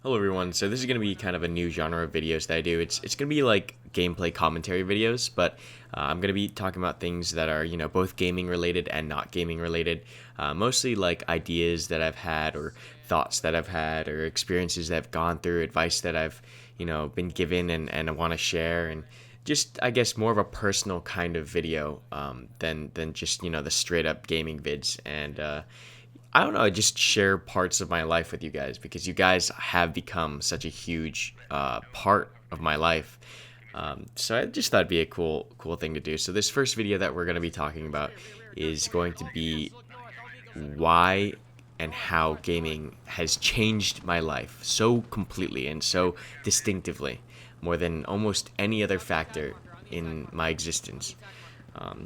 Hello everyone. So this is going to be kind of a new genre of videos that I do. It's going to be like gameplay commentary videos, but I'm going to be talking about things that are, both gaming related and not gaming related. Mostly like ideas that I've had or thoughts that I've had or experiences that I've gone through, advice that I've, been given and I want to share, and just I guess more of a personal kind of video than just, the straight up gaming vids. And I don't know, just share parts of my life with you guys because you guys have become such a huge part of my life. So I just thought it'd be a cool thing to do. So this first video that we're going to be talking about is going to be why and how gaming has changed my life so completely and so distinctively, more than almost any other factor in my existence.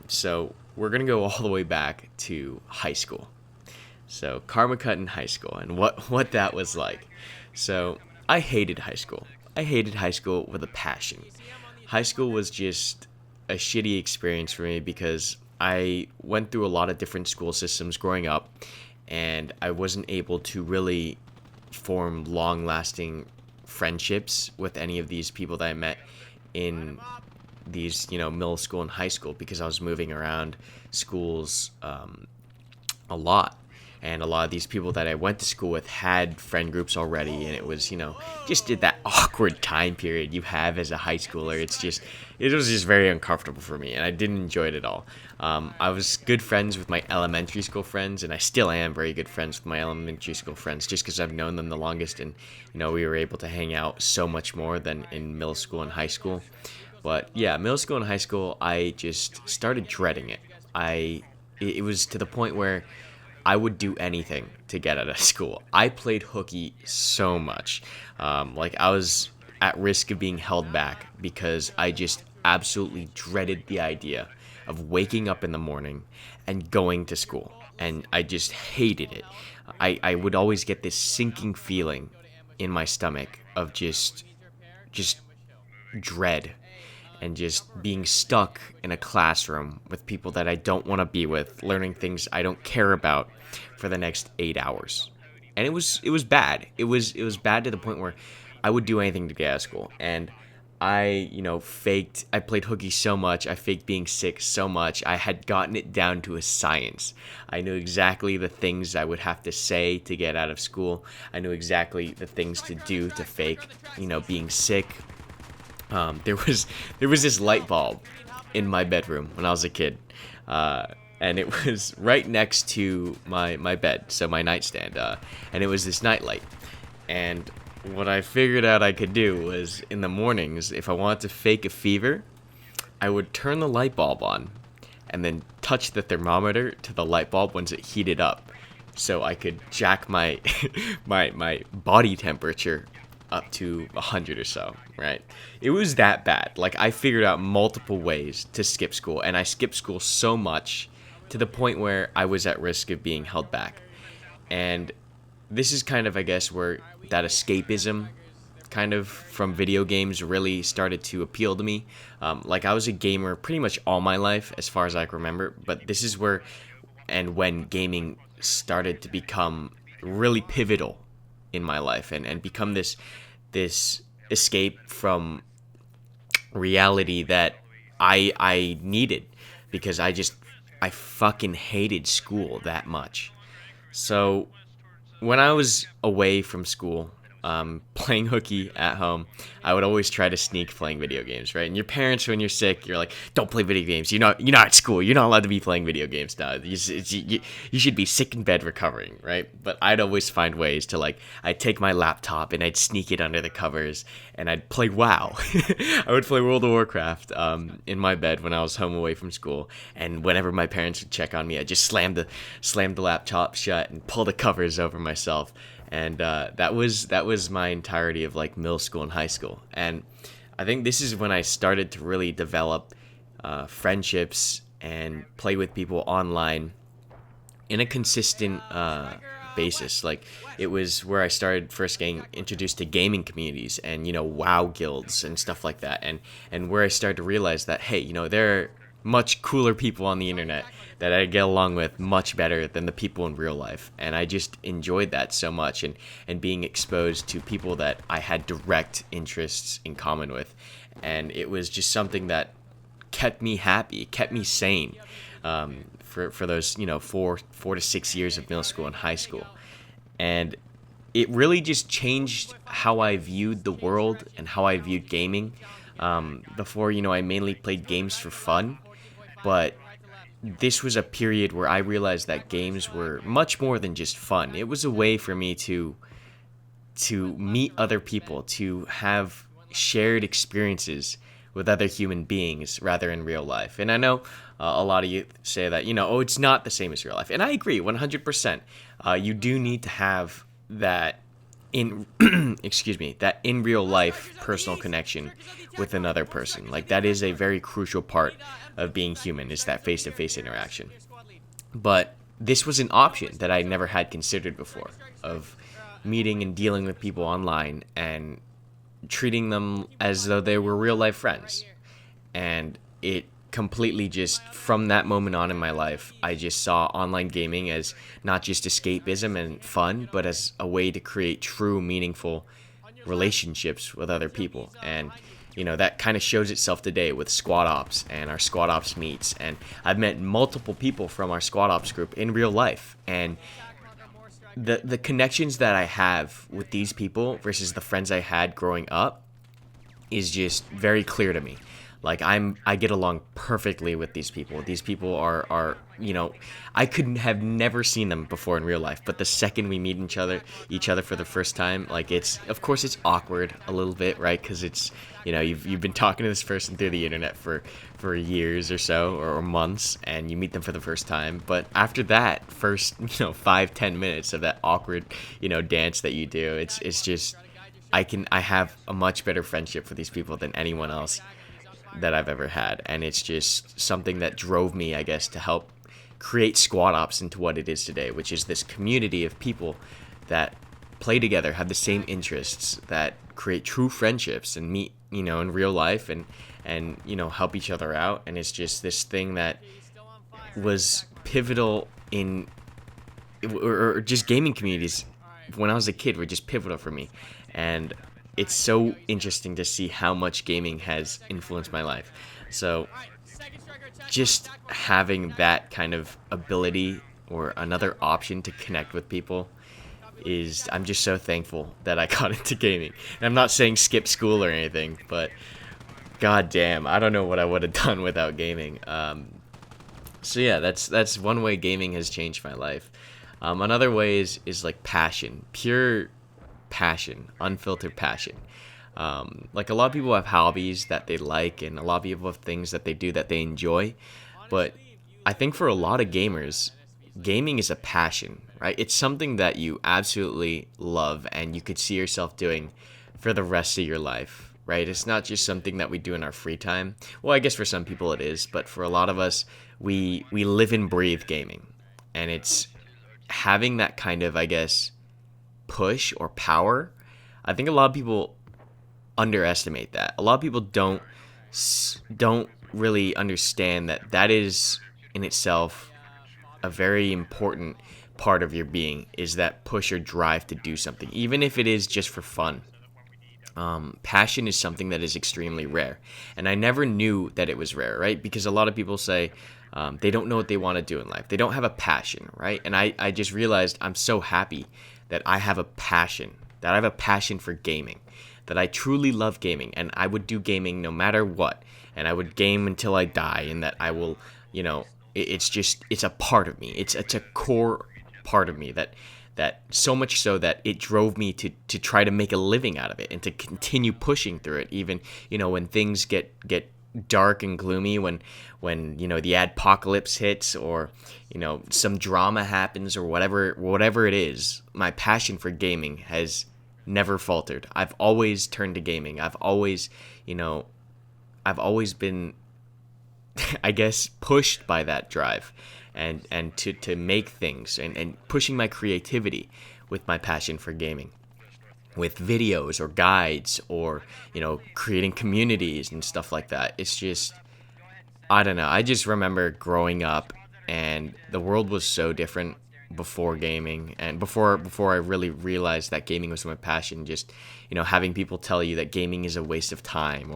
So we're going to go all the way back to high school. So Karmakut in high school and what that was like. So I hated high school. I hated high school with a passion. High school was just a shitty experience for me because I went through a lot of different school systems growing up, and I wasn't able to really form long-lasting friendships with any of these people that I met in these, middle school and high school because I was moving around schools a lot. And a lot of these people that I went to school with had friend groups already, and it was, just did that awkward time period you have as a high schooler. It was just very uncomfortable for me, and I didn't enjoy it at all. I was good friends with my elementary school friends, and I still am very good friends with my elementary school friends, just because I've known them the longest, and we were able to hang out so much more than in middle school and high school. But yeah, middle school and high school, I just started dreading it. It was to the point where I would do anything to get out of school. I played hooky so much. Like I was at risk of being held back because I just absolutely dreaded the idea of waking up in the morning and going to school. And I just hated it. I would always get this sinking feeling in my stomach of just dread and just being stuck in a classroom with people that I don't want to be with, learning things I don't care about for the next 8 hours. And it was bad. It was bad to the point where I would do anything to get out of school. And I played hooky so much, I faked being sick so much, I had gotten it down to a science. I knew exactly the things I would have to say to get out of school. I knew exactly the things to do to fake, being sick. There was this light bulb in my bedroom when I was a kid, and it was right next to my bed, so my nightstand, and it was this nightlight. And what I figured out I could do was in the mornings, if I wanted to fake a fever, I would turn the light bulb on, and then touch the thermometer to the light bulb once it heated up, so I could jack my my body temperature up to 100 or so, right? It was that bad. Like, I figured out multiple ways to skip school, and I skipped school so much to the point where I was at risk of being held back. And this is kind of, I guess, where that escapism kind of from video games really started to appeal to me. Like, I was a gamer pretty much all my life, as far as I can remember, but this is where and when gaming started to become really pivotal in my life and become this escape from reality that I needed because I fucking hated school that much. So when I was away from school, playing hooky at home, I would always try to sneak playing video games, right? And your parents, when you're sick, you're like, "Don't play video games. You're not at school. You're not allowed to be playing video games now. You should be sick in bed recovering, right?" But I'd always find ways to, like, I'd take my laptop and I'd sneak it under the covers and I'd play WoW. I would play World of Warcraft in my bed when I was home away from school. And whenever my parents would check on me, I'd just slam the laptop shut and pull the covers over myself. And that was my entirety of like middle school and high school. And I think this is when I started to really develop friendships and play with people online in a consistent basis. Like, it was where I started first getting introduced to gaming communities and WoW guilds and stuff like that. And where I started to realize that, hey, there are much cooler people on the internet that I get along with much better than the people in real life. And I just enjoyed that so much, and being exposed to people that I had direct interests in common with. And it was just something that kept me happy, kept me sane, for those, 4 to 6 years of middle school and high school. And it really just changed how I viewed the world and how I viewed gaming. Before, I mainly played games for fun, but this was a period where I realized that games were much more than just fun. It was a way for me to meet other people, to have shared experiences with other human beings rather in real life. And I know a lot of you say that, oh, it's not the same as real life. And I agree 100%. You do need to have that in excuse me, that in real life personal connection with another person. Like, that is a very crucial part of being human, is that face-to-face interaction. But this was an option that I never had considered before, of meeting and dealing with people online and treating them as though they were real life friends. And it completely just, from that moment on in my life, I just saw online gaming as not just escapism and fun, but as a way to create true, meaningful relationships with other people. And that kind of shows itself today with squad ops and our squad ops meets. And I've met multiple people from our squad ops group in real life, and the connections that I have with these people versus the friends I had growing up is just very clear to me. Like, I get along perfectly with these people. These people are I could have never seen them before in real life, but the second we meet each other for the first time, like, of course it's awkward a little bit, right? Because it's, you've been talking to this person through the internet for years or so, or months, and you meet them for the first time. But after that first 5-10 minutes of that awkward dance that you do, it's just, I have a much better friendship for these people than anyone else that I've ever had. And it's just something that drove me, I guess, to help create Squad Ops into what it is today, which is this community of people that play together, have the same interests, that create true friendships and meet, in real life, and help each other out. And it's just this thing that was pivotal in, or just gaming communities when I was a kid were just pivotal for me. And it's so interesting to see how much gaming has influenced my life. So just having that kind of ability or another option to connect with people I'm just so thankful that I got into gaming. And I'm not saying skip school or anything, but god damn, I don't know what I would have done without gaming. So yeah, that's one way gaming has changed my life. Another way is like passion, pure passion, unfiltered passion. Like, a lot of people have hobbies that they like, and a lot of people have things that they do that they enjoy. But I think for a lot of gamers, gaming is a passion, right? It's something that you absolutely love and you could see yourself doing for the rest of your life, right? It's not just something that we do in our free time. Well, I guess for some people it is, but for a lot of us, we live and breathe gaming. And it's having that kind of, I guess, push or power. I think a lot of people underestimate that. A lot of people don't really understand that is in itself a very important part of your being, is that push or drive to do something, even if it is just for fun. Passion is something that is extremely rare, and I never knew that it was rare, right? Because a lot of people say they don't know what they want to do in life. They don't have a passion, right? And I just realized I'm so happy that I have a passion, for gaming, that I truly love gaming, and I would do gaming no matter what, and I would game until I die, and that I will, it's a part of me. It's a core part of me that so much so that it drove me to try to make a living out of it and to continue pushing through it, even, when things get dark and gloomy, when the adpocalypse hits, or some drama happens, or whatever it is. My passion for gaming has never faltered. I've always turned to gaming. I've always been I guess pushed by that drive, and to make things, and pushing my creativity with my passion for gaming, with videos or guides, or creating communities and stuff like that. It's just, I don't know. I just remember growing up, and the world was so different before gaming, and before I really realized that gaming was my passion. Just having people tell you that gaming is a waste of time,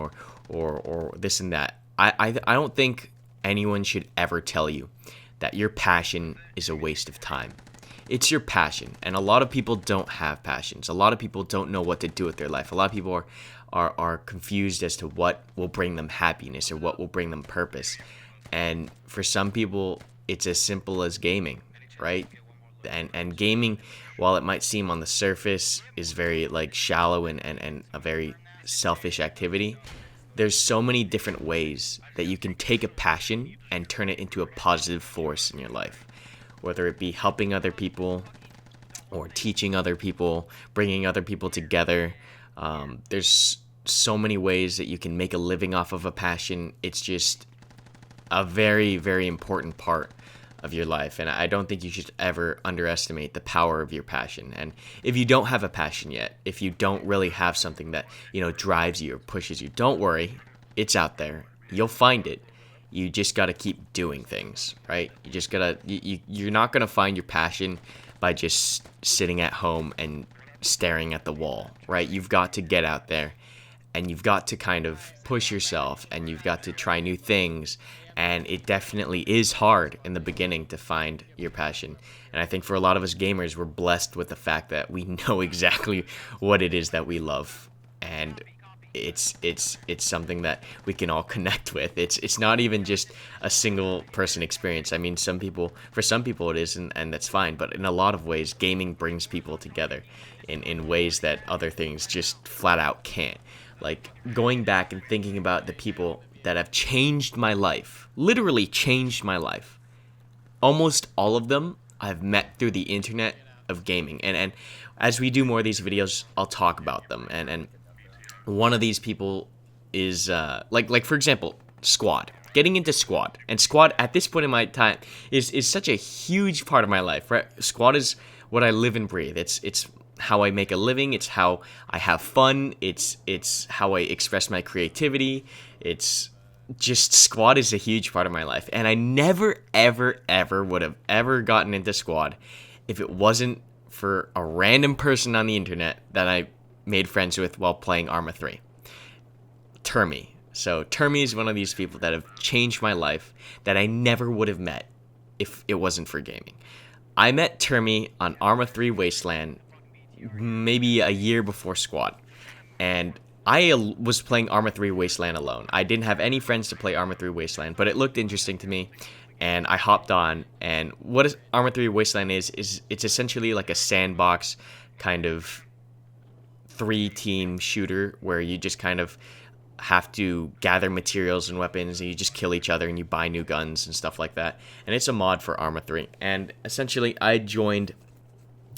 or this and that. I don't think anyone should ever tell you that your passion is a waste of time. It's your passion, and a lot of people don't have passions. A lot of people don't know what to do with their life. A lot of people are confused as to what will bring them happiness or what will bring them purpose. And for some people, it's as simple as gaming, right? And gaming, while it might seem on the surface is very like shallow and a very selfish activity, there's so many different ways that you can take a passion and turn it into a positive force in your life, whether it be helping other people or teaching other people, bringing other people together. There's so many ways that you can make a living off of a passion. It's just a very, very important part of your life. And I don't think you should ever underestimate the power of your passion. And if you don't have a passion yet, if you don't really have something that, drives you or pushes you, don't worry. It's out there. You'll find it. You just got to keep doing things, right? You just got to, you're not going to find your passion by just sitting at home and staring at the wall, right? You've got to get out there and you've got to kind of push yourself and you've got to try new things. And it definitely is hard in the beginning to find your passion. And I think for a lot of us gamers, we're blessed with the fact that we know exactly what it is that we love. And it's something that we can all connect with. It's not even just a single person experience. I mean, for some people it is, and that's fine. But in a lot of ways, gaming brings people together in ways that other things just flat out can't. Like going back and thinking about the people that have changed my life, literally changed my life. Almost all of them I've met through the internet of gaming. And as we do more of these videos, I'll talk about them. And one of these people is like for example, Squad. Getting into Squad. And Squad at this point in my time is such a huge part of my life, right? Squad is what I live and breathe. It's how I make a living. It's how I have fun. It's how I express my creativity. It's just Squad is a huge part of my life. And I never, ever would have ever gotten into Squad if it wasn't for a random person on the internet that I made friends with while playing Arma 3. Termi. So Termi is one of these people that have changed my life that I never would have met if it wasn't for gaming. I met Termi on Arma 3 Wasteland maybe a year before Squad. And I was playing Arma 3 Wasteland alone. I didn't have any friends to play Arma 3 Wasteland, but it looked interesting to me. And I hopped on. And what Arma 3 Wasteland is it's essentially like a sandbox kind of 3-team shooter where you just kind of have to gather materials and weapons and you just kill each other and you buy new guns and stuff like that. And it's a mod for Arma 3. And essentially I joined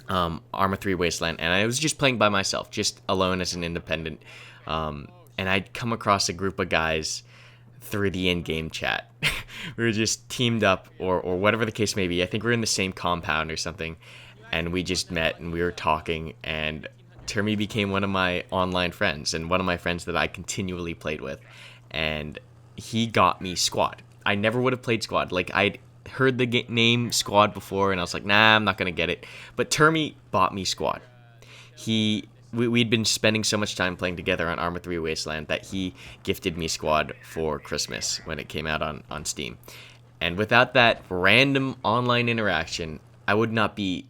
Arma 3 Wasteland and I was just playing by myself, just alone as an independent. And I'd come across a group of guys through the in-game chat. We were just teamed up or whatever the case may be. I think we were in the same compound or something. And we just met and we were talking and Termi became one of my online friends and one of my friends that I continually played with. And he got me Squad. I never would have played Squad. Like, I'd heard the name Squad before, and I was like, nah, I'm not going to get it. But Termi bought me Squad. We'd been spending so much time playing together on Arma 3 Wasteland that he gifted me Squad for Christmas when it came out on Steam. And without that random online interaction, I would not be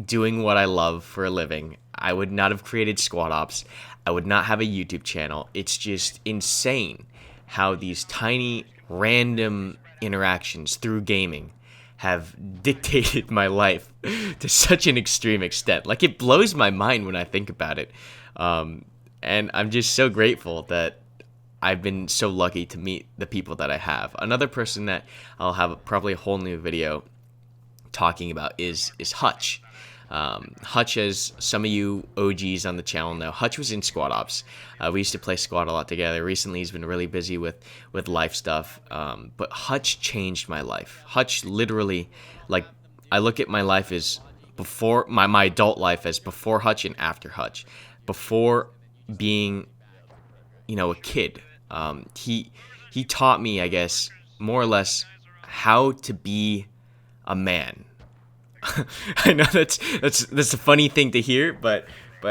doing what I love for a living. I would not have created Squad Ops. I would not have a YouTube channel. It's just insane how these tiny random interactions through gaming have dictated my life to such an extreme extent. Like, it blows my mind when I think about it. And I'm just so grateful that I've been so lucky to meet the people that I have. Another person that I'll have probably a whole new video talking about is Hutch. Hutch, as some of you OGs on the channel know, Hutch was in Squad Ops. We used to play Squad a lot together. Recently, he's been really busy with life stuff. But Hutch changed my life. Hutch literally, like, I look at my life as before, my adult life as before Hutch and after Hutch. Before being, a kid. He taught me, I guess, more or less how to be a man. I know that's a funny thing to hear, but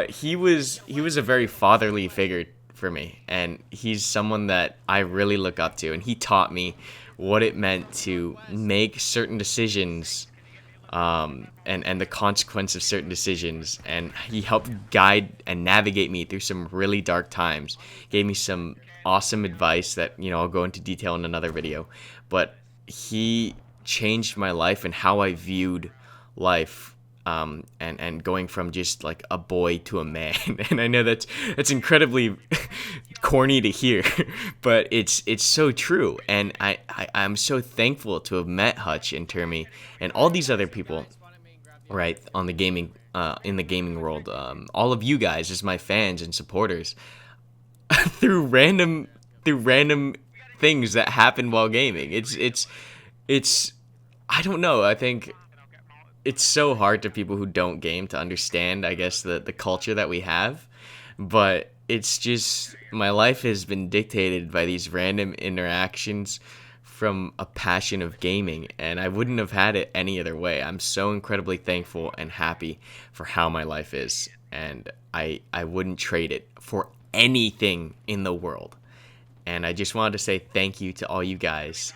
he was a very fatherly figure for me, and he's someone that I really look up to, and he taught me what it meant to make certain decisions, and the consequence of certain decisions, and he helped guide and navigate me through some really dark times. Gave me some awesome advice that I'll go into detail in another video, but he changed my life and how I viewed life, and going from just like a boy to a man. And I know that's incredibly corny to hear, but it's so true. And I'm so thankful to have met Hutch and Termi and all these other people, right, on the gaming in the gaming world. All of you guys as my fans and supporters through random things that happen while gaming. It's I don't know. I think it's so hard to people who don't game to understand, I guess, the culture that we have. But it's just, my life has been dictated by these random interactions from a passion of gaming, and I wouldn't have had it any other way. I'm so incredibly thankful and happy for how my life is, and I wouldn't trade it for anything in the world. And I just wanted to say thank you to all you guys.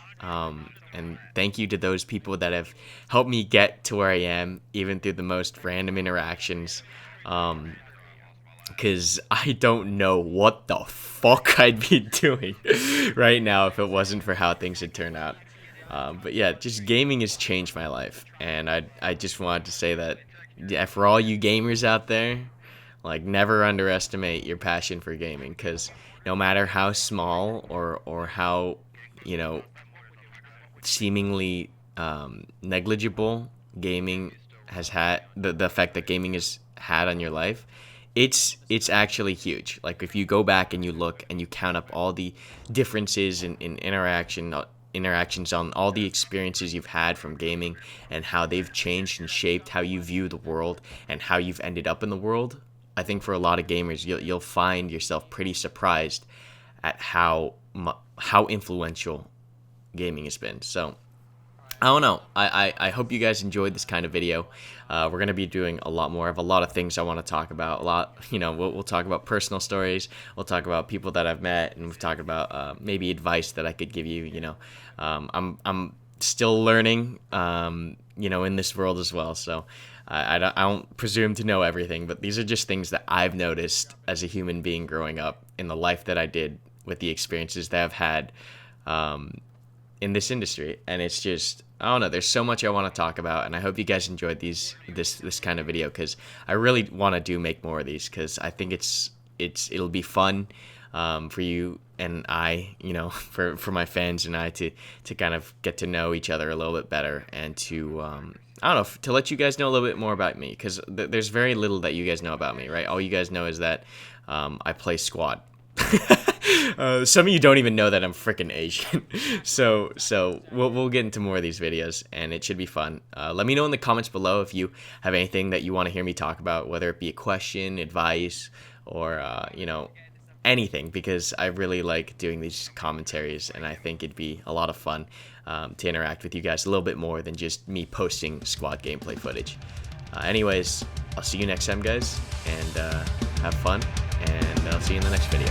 And thank you to those people that have helped me get to where I am, even through the most random interactions. Because I don't know what the fuck I'd be doing right now if it wasn't for how things had turned out. But yeah, just gaming has changed my life. And I just wanted to say that, yeah, for all you gamers out there, like, never underestimate your passion for gaming. Because no matter how small or how, seemingly negligible gaming has had, the effect that gaming has had on your life, it's actually huge. Like, if you go back and you look and you count up all the differences in interactions on all the experiences you've had from gaming, and how they've changed and shaped how you view the world and how you've ended up in the world, I think for a lot of gamers, you'll find yourself pretty surprised at how influential gaming has been. So I don't know. I hope you guys enjoyed this kind of video. We're going to be doing a lot more. I have a lot of things I want to talk about. A lot, we'll talk about personal stories. We'll talk about people that I've met, and we've talked about maybe advice that I could give you. I'm still learning, in this world as well. So I don't presume to know everything, but these are just things that I've noticed as a human being growing up in the life that I did, with the experiences that I've had in this industry. And it's just, I don't know, there's so much I want to talk about, and I hope you guys enjoyed this kind of video, because I really want to make more of these, because I think it'll be fun for you and I, for my fans and I to kind of get to know each other a little bit better, and to I don't know, to let you guys know a little bit more about me, because there's very little that you guys know about me, right? All you guys know is that I play squad. Some of you don't even know that I'm freaking Asian. so we'll get into more of these videos, and it should be fun. Let me know in the comments below if you have anything that you want to hear me talk about, whether it be a question, advice, or anything, because I really like doing these commentaries, and I think it'd be a lot of fun to interact with you guys a little bit more than just me posting squad gameplay footage. Anyways, I'll see you next time, guys, and have fun, and I'll see you in the next video.